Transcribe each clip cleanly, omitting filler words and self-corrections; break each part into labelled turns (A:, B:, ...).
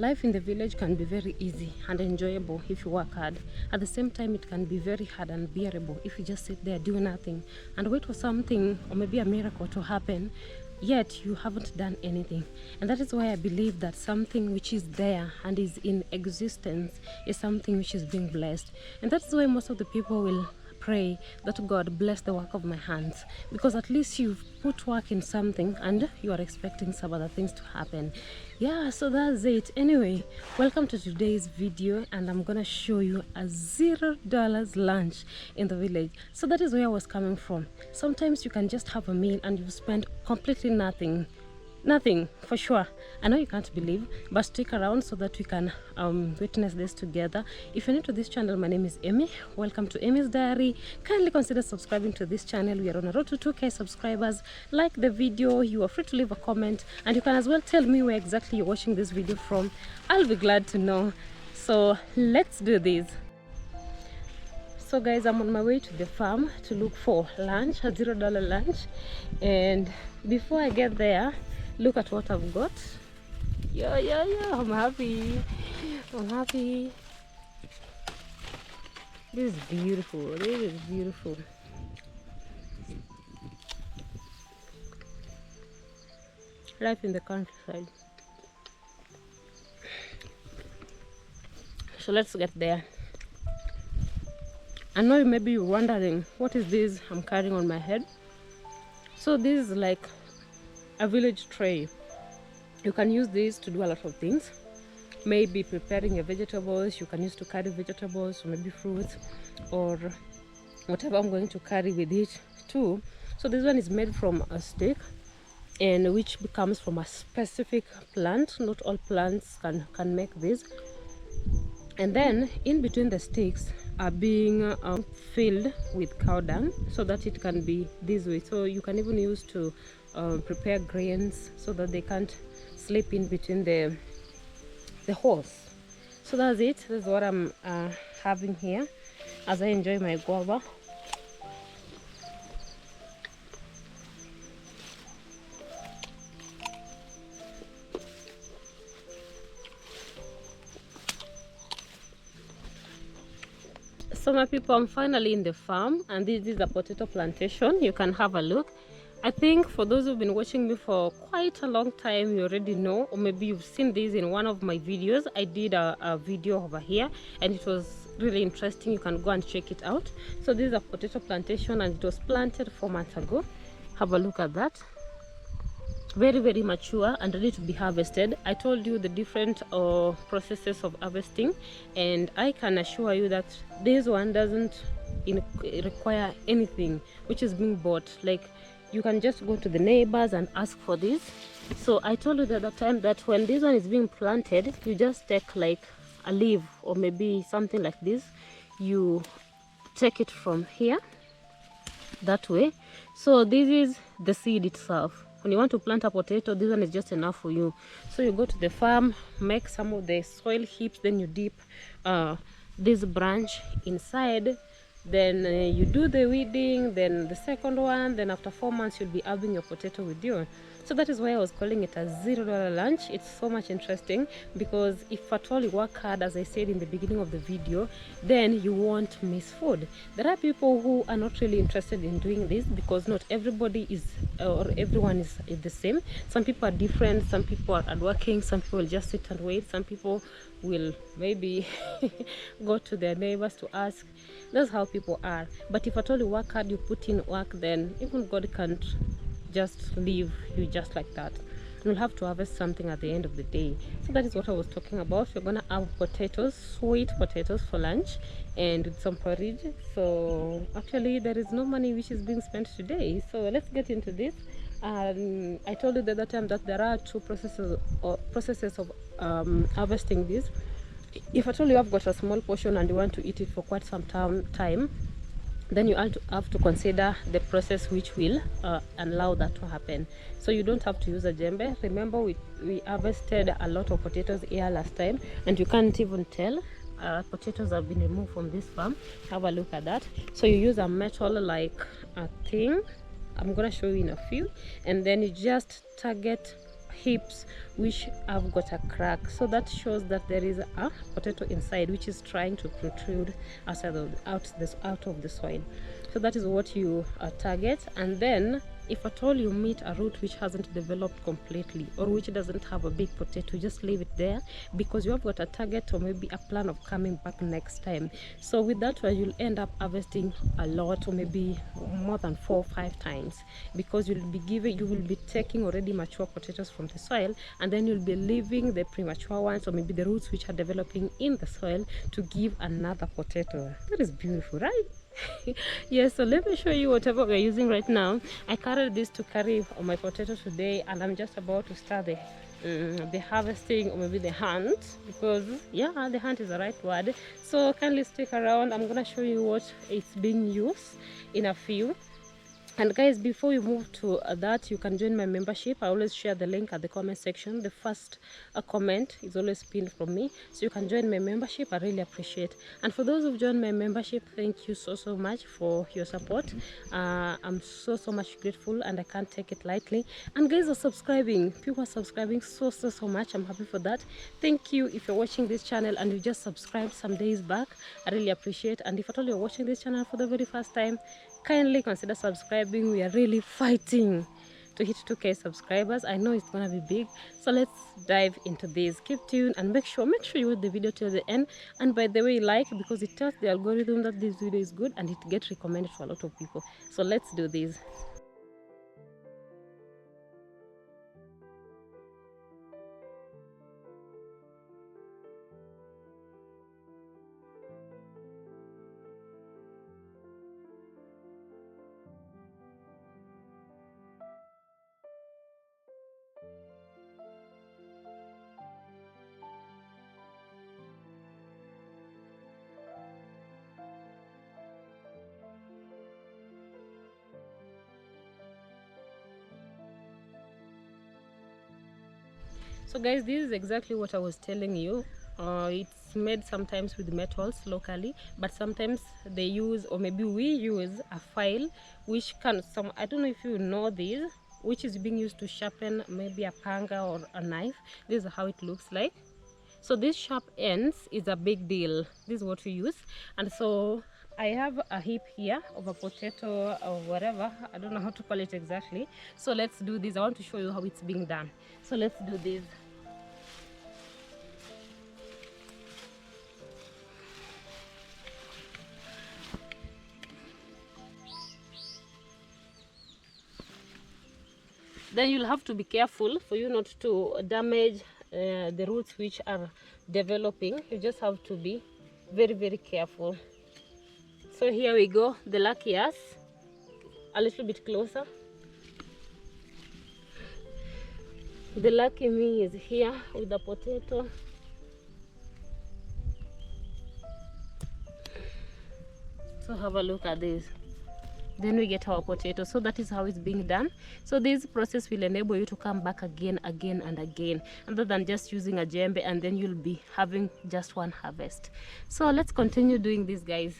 A: Life in the village can be very easy and enjoyable if you work hard. At the same time, it can be very hard and bearable if you just sit there, do nothing, and wait for something or maybe a miracle to happen, yet you haven't done anything. And that is why I believe that something which is there and is in existence is something which is being blessed. And that's why most of the people will pray that God bless the work of my hands, because at least you've put work in something and you are expecting some other things to happen. Yeah, so that's it. Anyway, welcome to today's video, and I'm gonna show you a $0 lunch in the village. So that is where I was coming from. Sometimes you can just have a meal and you spend completely nothing for sure. I know you can't believe, but stick around so that we can witness this together. If you're new to this channel, my name is Amy. Welcome to Amy's Diary. Kindly consider subscribing to this channel. We are on a road to 2K subscribers. Like the video, you are free to leave a comment, and you can as well tell me where exactly you're watching this video from. I'll be glad to know. So let's do this. So guys, I'm on my way to the farm to look for lunch, a $0 lunch, and before I get there, look at what I've got. Yeah, I'm happy. This is beautiful. Life in the countryside. So let's get there. I know maybe you're wondering, what is this I'm carrying on my head? So this is like a village tray. You can use this to do a lot of things. Maybe preparing your vegetables. You can use to carry vegetables, or maybe fruits, or whatever I'm going to carry with it too. So this one is made from a stick, and which comes from a specific plant. Not all plants can make this. And then in between the sticks are being filled with cow dung, so that it can be this way. So you can even use to prepare grains so that they can't slip in between the holes. So that's it. That's what I'm having here as I enjoy my guava. So my people, I'm finally in the farm, and this is a potato plantation. You can have a look. I think for those who've been watching me for quite a long time, you already know, or maybe you've seen this in one of my videos. I did a video over here, and it was really interesting. You can go and check it out. So this is a potato plantation, and it was planted 4 months ago. Have a look at that. Very mature and ready to be harvested. I told you the different processes of harvesting, and I can assure you that this one doesn't require anything which is being bought. Like, you can just go to the neighbors and ask for this. So I told you at that time that when this one is being planted, you just take like a leaf or maybe something like this. You take it from here that way. So this is the seed itself. When you want to plant a potato, this one is just enough for you. So you go to the farm, make some of the soil heaps, then you dip this branch inside, then you do the weeding, then the second one, then after 4 months you'll be having your potato with you. So that is why I was calling it a $0 lunch. It's so much interesting, because if at all you work hard, as I said in the beginning of the video, then you won't miss food. There are people who are not really interested in doing this, because not everybody is, or everyone is the same. Some people are different. Some people are hardworking. Some people will just sit and wait. Some people will maybe go to their neighbors to ask. That's how people are. But if at all you work hard, you put in work, then even God can't just leave you just like that. You'll have to harvest something at the end of the day. So that is what I was talking about. We're gonna have potatoes, sweet potatoes for lunch, and with some porridge. So actually there is no money which is being spent today. So let's get into this. I told you the other time that there are two processes of harvesting this. If at all you have got a small portion and you want to eat it for quite some time, then you have to consider the process which will allow that to happen. So you don't have to use a jembe. Remember, we harvested a lot of potatoes here last time, and you can't even tell. Potatoes have been removed from this farm. Have a look at that. So you use a metal like a thing. I'm gonna show you in a few, and then you just target hips which have got a crack, so that shows that there is a potato inside which is trying to protrude out of the soil. So that is what you target. And then if at all you meet a root which hasn't developed completely or which doesn't have a big potato, just leave it there, because you have got a target or maybe a plan of coming back next time. So with that one, you'll end up harvesting a lot, or maybe more than 4 or 5 times, because you will be taking already mature potatoes from the soil, and then you'll be leaving the premature ones or maybe the roots which are developing in the soil to give another potato. That is beautiful, right? Yes, so let me show you whatever we're using right now. I carried this to carry on my potato today, and I'm just about to start the harvesting, or maybe the hunt, because yeah, the hunt is the right word. So kindly stick around. I'm gonna show you what it's being used in a few. And guys, before we move to that, you can join my membership. I always share the link at the comment section. The first comment is always pinned from me, so you can join my membership. I really appreciate. And for those who've joined my membership, thank you so much for your support. I'm so much grateful, and I can't take it lightly. And guys are subscribing. People are subscribing so much. I'm happy for that. Thank you. If you're watching this channel and you just subscribed some days back, I really appreciate. And if at all you're watching this channel for the very first time, kindly consider subscribing. We are really fighting to hit 2K subscribers. I know it's gonna be big, so let's dive into this. Keep tuned and make sure you watch the video till the end. And by the way, like, because it tells the algorithm that this video is good and it gets recommended to a lot of people. So let's do this. So guys, this is exactly what I was telling you. It's made sometimes with metals locally, but sometimes they use, or maybe we use, a file which can, I don't know if you know this, which is being used to sharpen maybe a panga or a knife. This is how it looks like. So this sharp ends is a big deal. This is what we use. And so I have a heap here of a potato or whatever. I don't know how to call it exactly. So let's do this. I want to show you how it's being done. So let's do this. Then you'll have to be careful for you not to damage the roots which are developing. You just have to be very careful. So here we go, the lucky us, a little bit closer. The lucky me is here with the potato. So have a look at this. Then we get our potato. So that is how it's being done. So this process will enable you to come back again and again, other than just using a djembe, and then you'll be having just one harvest. So let's continue doing this, guys.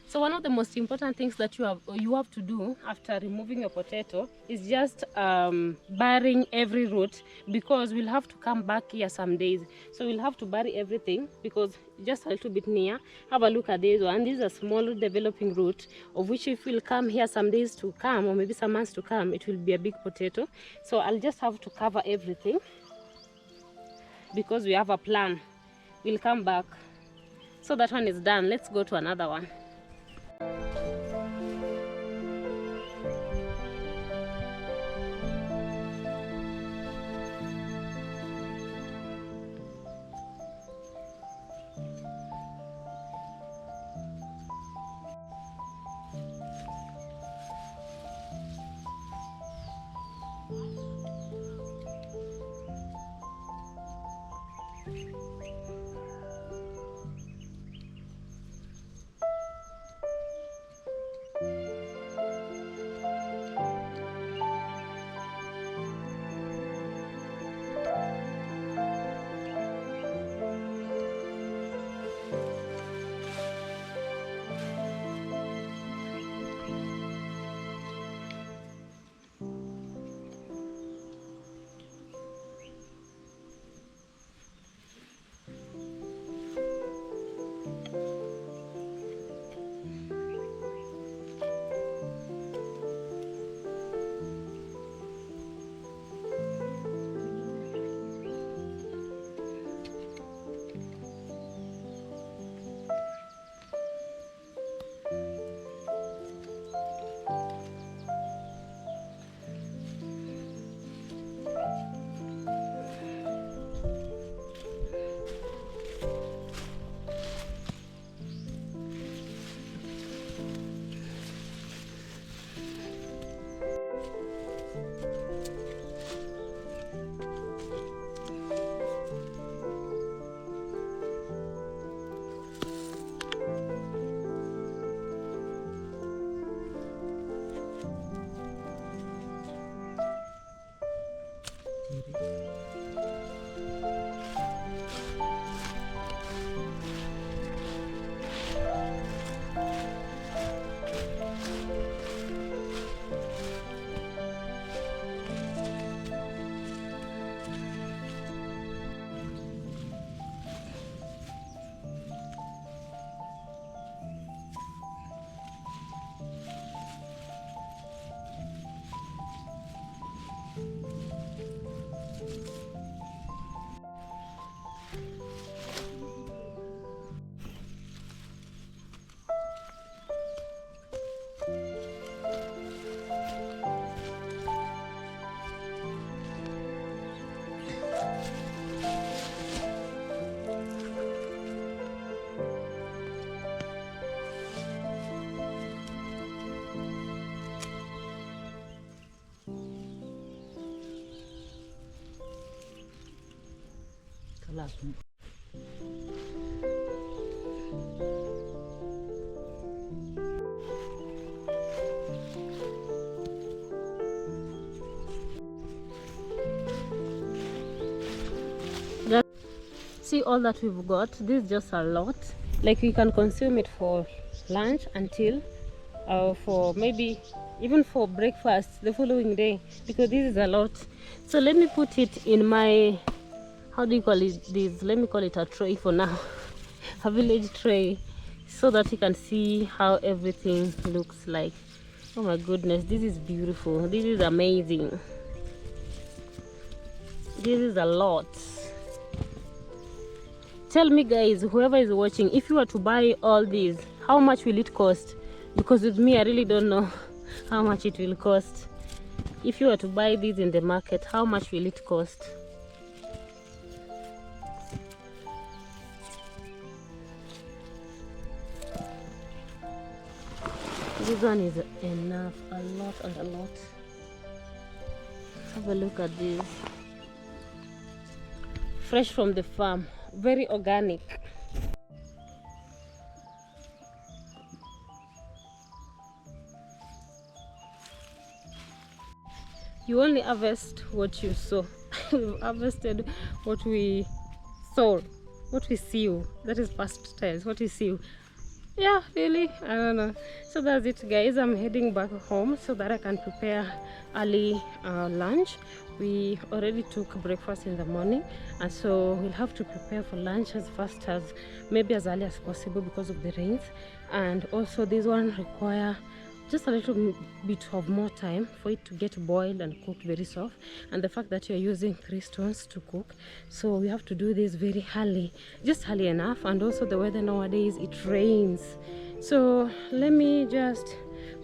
A: So one of the most important things that you have to do after removing your potato is just burying every root, because we'll have to come back here some days. So we'll have to bury everything, because just a little bit near. Have a look at this one. This is a small developing root, of which if we'll come here some days to come, or maybe some months to come, it will be a big potato. So I'll just have to cover everything, because we have a plan. We'll come back. So that one is done. Let's go to another one. See all that we've got. This is just a lot. Like we can consume it for lunch until for maybe even for breakfast the following day, because this is a lot. So let me put it in my, how do you call it, this, let me call it a tray for now. A village tray, so that you can see how everything looks like. Oh my goodness, this is beautiful. This is amazing. This is a lot. Tell me guys, whoever is watching, if you were to buy all these, how much will it cost? Because with me, I really don't know how much it will cost. If you were to buy these in the market, how much will it cost? This one is enough, a lot and a lot. Have a look at this. Fresh from the farm, very organic. You only harvest what you sow. We've harvested what we sow, what we sew. That is past tense, what we sew. Yeah, really, I don't know. So that's it guys, I'm heading back home so that I can prepare early lunch. We already took breakfast in the morning, and so we'll have to prepare for lunch as fast as, maybe as early as possible because of the rains. And also this one require just a little bit of more time for it to get boiled and cooked very soft, and the fact that you're using 3 stones to cook, so we have to do this very early, just early enough. And also the weather nowadays, it rains, so let me just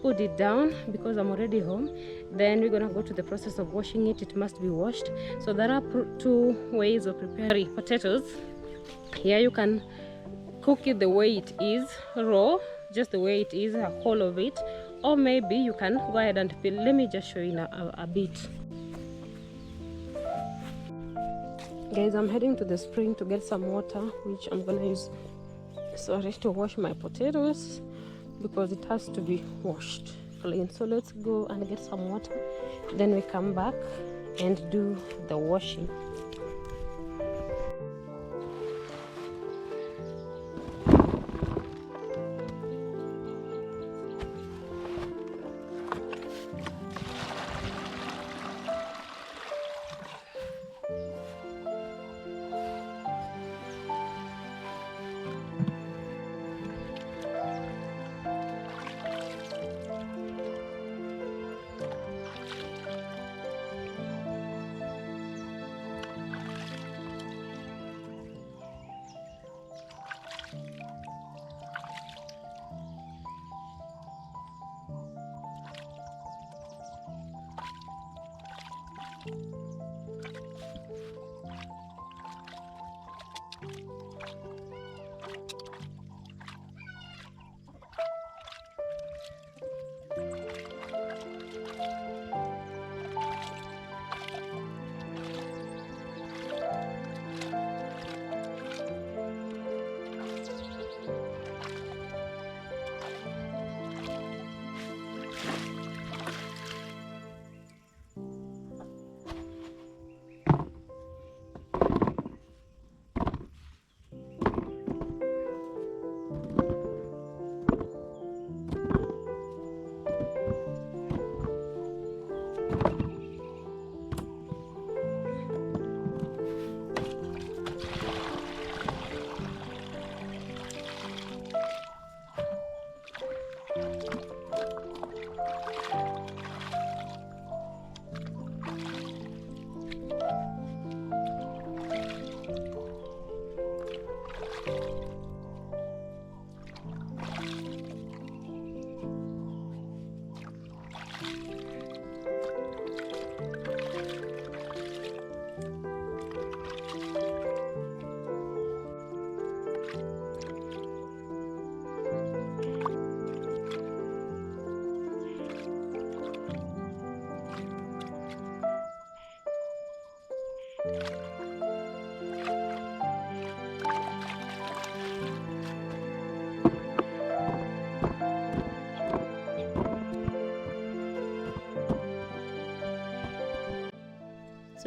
A: put it down because I'm already home. Then we're gonna go to the process of washing it. It must be washed. So there are 2 ways of preparing potatoes. Here you can cook it the way it is, raw, just the way it is, a whole of it, or maybe you can go ahead and peel. Let me just show you a bit. Guys, I'm heading to the spring to get some water, which I'm gonna use, sorry, to wash my potatoes, because it has to be washed clean. So let's go and get some water, then we come back and do the washing.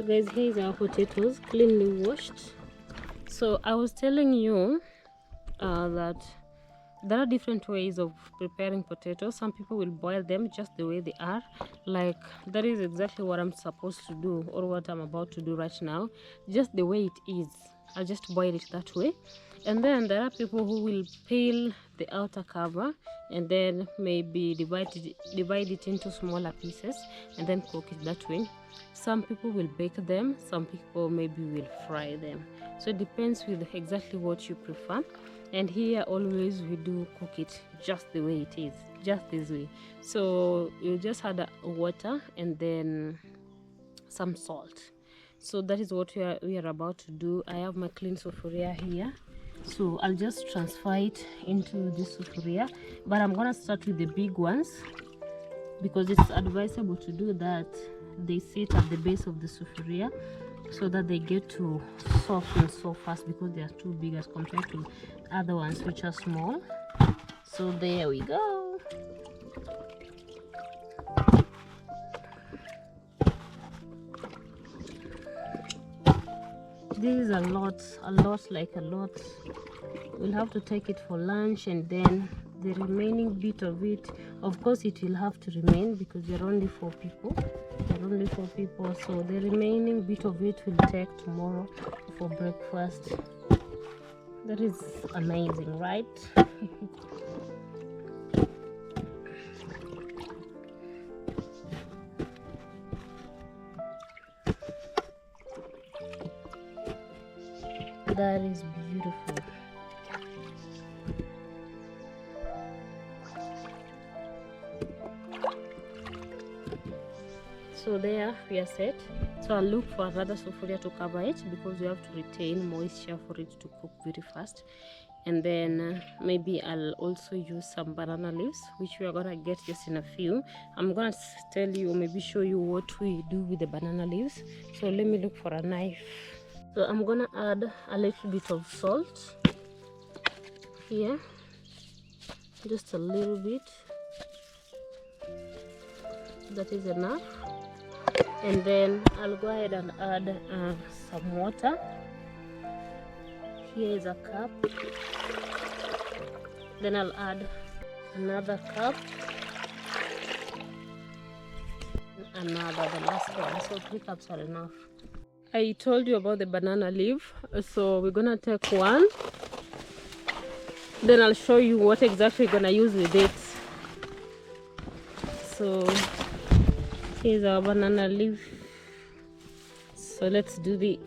A: So guys, here is our potatoes, cleanly washed. So I was telling you that there are different ways of preparing potatoes. Some people will boil them just the way they are, like that is exactly what I'm supposed to do, or what I'm about to do right now, just the way it is. I'll just boil it that way. And then there are people who will peel the outer cover and then maybe divide it into smaller pieces and then cook it that way. Some people will bake them, some people maybe will fry them. So it depends with exactly what you prefer. And here always we do cook it just the way it is, just this way. So you just add water and then some salt. So that is what we are about to do. I have my clean sufuria here, so I'll just transfer it into this sufuria, but I'm gonna start with the big ones because it's advisable to do that. They sit at the base of the sufuria so that they get to soften so fast, because they are too big as compared to other ones which are small. So there we go. This is a lot. We'll have to take it for lunch, and then the remaining bit of it, of course it will have to remain because there are only 4 people. So the remaining bit of it will take tomorrow for breakfast. That is amazing, right? That is beautiful. So there we are set. So I'll look for another sufuria to cover it because we have to retain moisture for it to cook very fast. And then maybe I'll also use some banana leaves, which we are gonna get just in a few. I'm gonna tell you, maybe show you what we do with the banana leaves. So let me look for a knife. So I'm gonna add a little bit of salt here, just a little bit. That is enough. And then I'll go ahead and add some water. Here is a cup. Then I'll add another cup, the last one. So 3 cups are enough. I told you about the banana leaf, so we're gonna take one. Then I'll show you what exactly we're gonna use with it. So here's our banana leaf. So let's do this.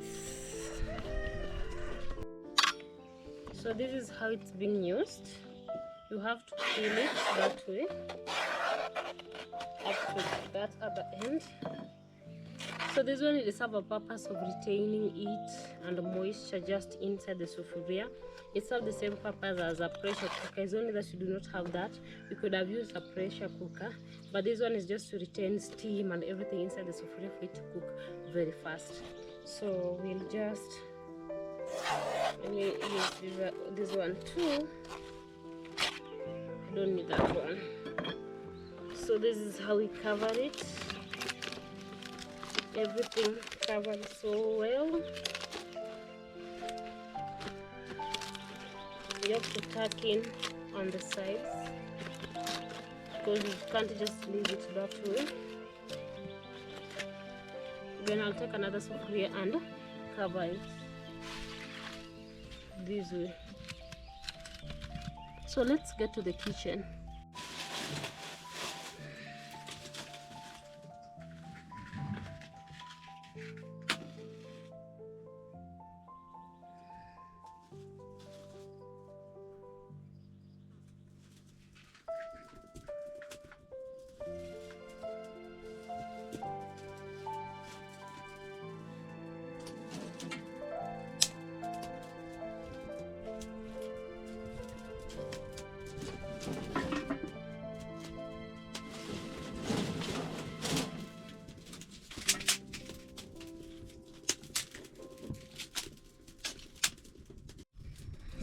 A: So this is how it's being used. You have to peel it that way up to that other end. So this one will serve a purpose of retaining heat and moisture just inside the sufuria. It serves the same purpose as a pressure cooker. It's only that you do not have that. You could have used a pressure cooker, but this one is just to retain steam and everything inside the sufuria for it to cook very fast. So we'll just, let me use this one too. I don't need that one. So this is how we cover it. Everything covered so well. You have to tuck in on the sides because you can't just leave it that way. Then I'll take another sufuria and cover it this way. So let's get to the kitchen.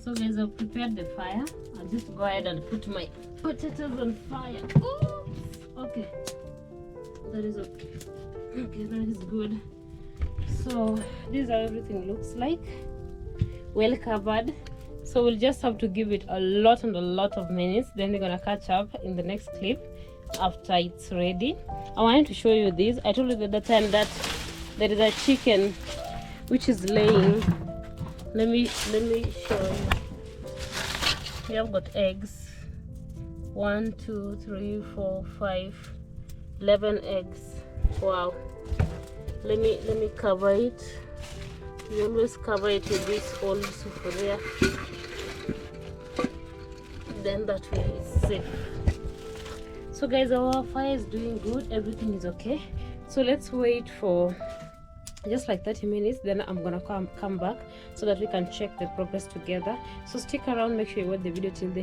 A: So guys, I've prepared the fire. I'll just go ahead and put my potatoes on fire. Oops. Okay, that is okay. Okay, that is good. So this is how everything looks like, well covered. So we'll just have to give it a lot of minutes, then we're gonna catch up in the next clip after it's ready. I wanted to show you this. I told you the other time that there is a chicken which is laying. Let me show you. We have got eggs. 1 2 3 4 5 11 eggs. Wow. Let me cover it. You always cover it with this old sufuria, then that way it's safe. So guys, our fire is doing good, everything is okay. So let's wait for just like 30 minutes, then I'm gonna come back so that we can check the progress together. So stick around, make sure you watch the video till the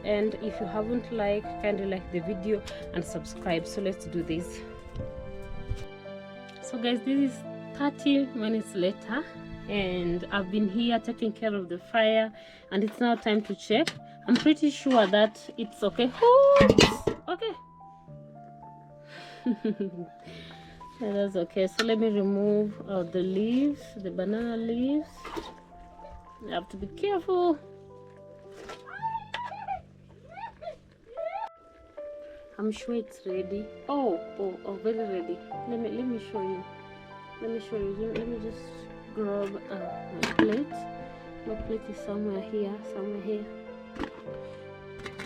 A: end. If you haven't liked, kindly like the video and subscribe. So let's do this. So guys, this is 30 minutes later and I've been here taking care of the fire, and it's now time to check. I'm pretty sure that it's okay. Okay. Yeah, that's okay. So let me remove the leaves, the banana leaves. You have to be careful. I'm sure it's ready. Oh, very ready. Let me show you. Let me just grab my plate. My plate is somewhere here.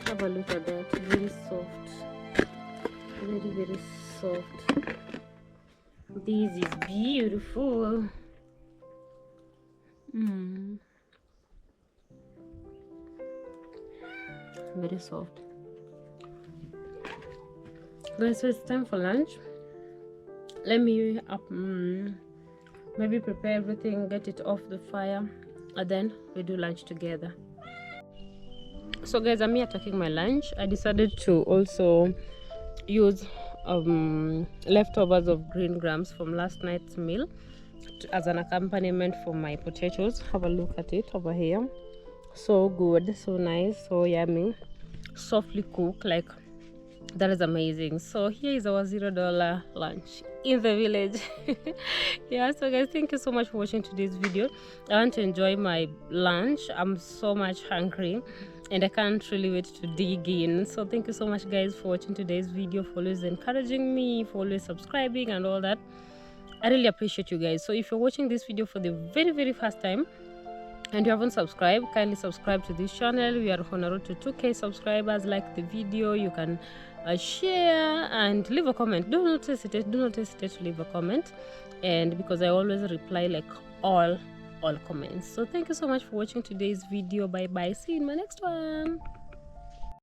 A: Have a look at that. Very soft. Very soft. This is beautiful. Very soft. Guys, so it's time for lunch. Let me maybe prepare everything, get it off the fire, and then we do lunch together. So guys, I'm here taking my lunch. I decided to also use leftovers of green grams from last night's meal as an accompaniment for my potatoes. Have a look at it over here. So good, so nice, so yummy, softly cooked, like that is amazing. So here is our $0 lunch in the village. Yeah, so guys, thank you so much for watching today's video. I want to enjoy my lunch. I'm so much hungry and I can't really wait to dig in. So thank you so much guys for watching today's video, for always encouraging me, for always subscribing and all that. I really appreciate you guys. So if you're watching this video for the very first time and you haven't subscribed, kindly subscribe to this channel. We are on the road to 2K subscribers. Like the video, you can share and leave a comment. Do not hesitate to leave a comment, and because I always reply like all comments. So thank you so much for watching today's video. Bye bye, see you in my next one.